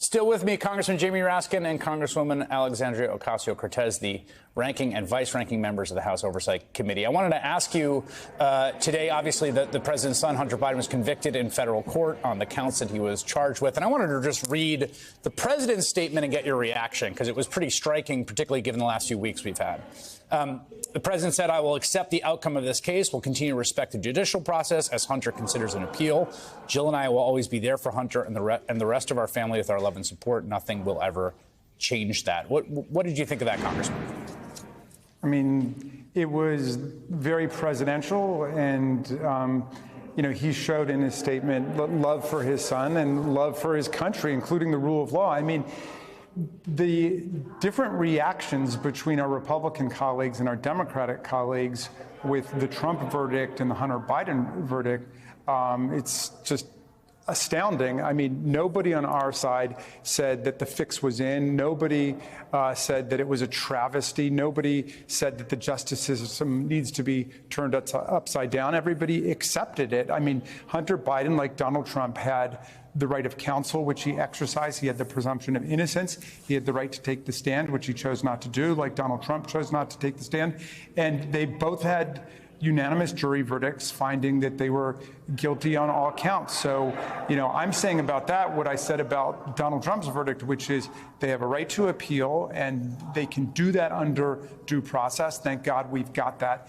Still with me, Congressman Jamie Raskin and Congresswoman Alexandria Ocasio-Cortez, the ranking and vice-ranking members of the House Oversight Committee. I wanted to ask you today, obviously, that the president's son, Hunter Biden, was convicted in federal court on the counts that he was charged with. And I wanted to just read the president's statement and get your reaction, because it was pretty striking, particularly given the last few weeks we've had. The president said, "I will accept the outcome of this case. We'll continue to respect the judicial process as Hunter considers an appeal. Jill and I will always be there for Hunter and the rest of our family with our love and support. Nothing will ever change that." What did you think of that, Congressman? I mean, it was very presidential, and he showed in his statement love for his son and love for his country, including the rule of law. I mean, the different reactions between our Republican colleagues and our Democratic colleagues with the Trump verdict and the Hunter Biden verdict, it's just astounding. I mean, nobody on our side said that the fix was in. Nobody said that it was a travesty. Nobody said that the justice system needs to be turned upside down. Everybody accepted it. I mean, Hunter Biden, like Donald Trump, had the right of counsel, which he exercised. He had the presumption of innocence. He had the right to take the stand, which he chose not to do, like Donald Trump chose not to take the stand. And they both had unanimous jury verdicts finding that they were guilty on all counts. So, I'm saying about that what I said about Donald Trump's verdict, which is they have a right to appeal and they can do that under due process. Thank God we've got that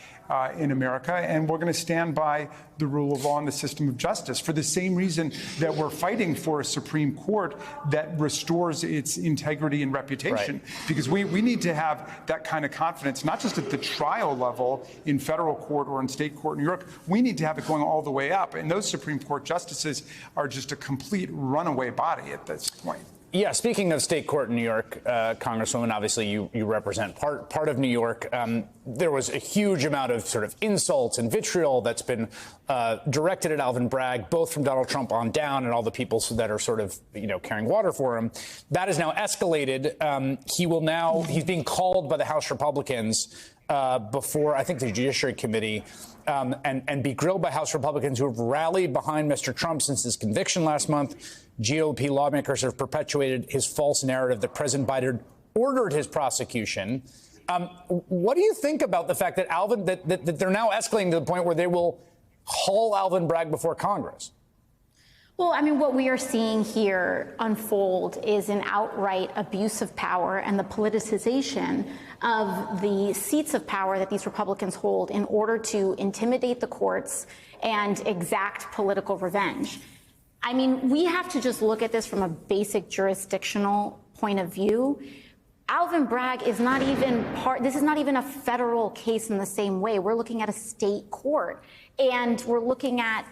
in America. And we're going to stand by the rule of law and the system of justice for the same reason that we're fighting for a Supreme Court that restores its integrity and reputation. Right. Because we need to have that kind of confidence, not just at the trial level in federal court or in state court in New York. We need to have it going all the way up. And those Supreme Court justices are just a complete runaway body at this point. Yeah, speaking of state court in New York, Congresswoman, obviously you represent part of New York. There was a huge amount of sort of insults and vitriol that's been directed at Alvin Bragg, both from Donald Trump on down and all the people that are sort of, carrying water for him. That has now escalated. He's being called by the House Republicans before, I think, the Judiciary Committee and be grilled by House Republicans who have rallied behind Mr. Trump since his conviction last month. GOP lawmakers have perpetuated his false narrative that President Biden ordered his prosecution. What do you think about the fact that that they're now escalating to the point where they will haul Alvin Bragg before Congress? Well, I mean, what we are seeing here unfold is an outright abuse of power and the politicization of the seats of power that these Republicans hold in order to intimidate the courts and exact political revenge. I mean, we have to just look at this from a basic jurisdictional point of view. Alvin Bragg is not even this is not even a federal case in the same way. We're looking at a state court, and we're looking at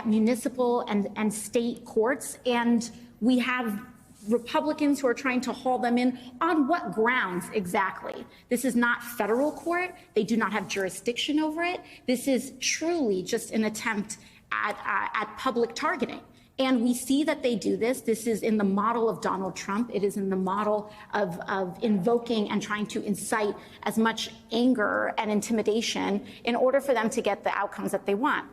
municipal and state courts, and we have Republicans who are trying to haul them in. On what grounds exactly? This is not federal court. They do not have jurisdiction over it. This is truly just an attempt at public targeting. And we see that they do this. This is in the model of Donald Trump. It is in the model of invoking and trying to incite as much anger and intimidation in order for them to get the outcomes that they want.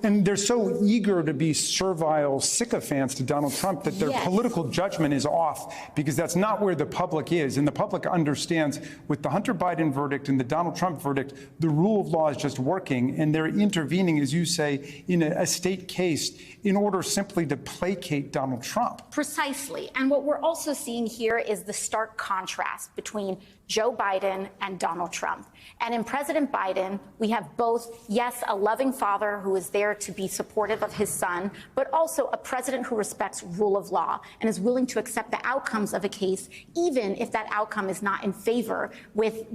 And they're so eager to be servile sycophants to Donald Trump that their political judgment is off, because that's not where the public is. And the public understands with the Hunter Biden verdict and the Donald Trump verdict, the rule of law is just working. And they're intervening, as you say, in a state case in order simply to placate Donald Trump. Precisely. And what we're also seeing here is the stark contrast between Joe Biden and Donald Trump. And in President Biden, we have both, yes, a loving father who is there to be supportive of his son, but also a president who respects rule of law and is willing to accept the outcomes of a case, even if that outcome is not in favor with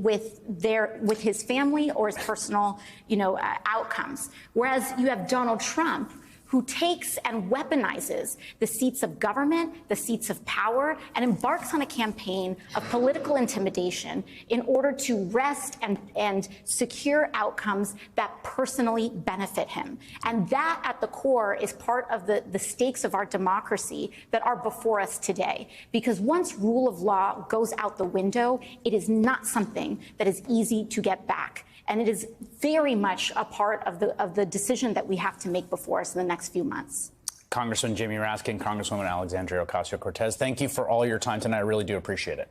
his family or his personal, outcomes. Whereas you have Donald Trump, who takes and weaponizes the seats of government, the seats of power, and embarks on a campaign of political intimidation in order to wrest and secure outcomes that personally benefit him. And that, at the core, is part of the stakes of our democracy that are before us today. Because once rule of law goes out the window, it is not something that is easy to get back. And it is very much a part of the decision that we have to make before us in the next few months. Congressman Jamie Raskin, Congresswoman Alexandria Ocasio-Cortez, thank you for all your time tonight. I really do appreciate it.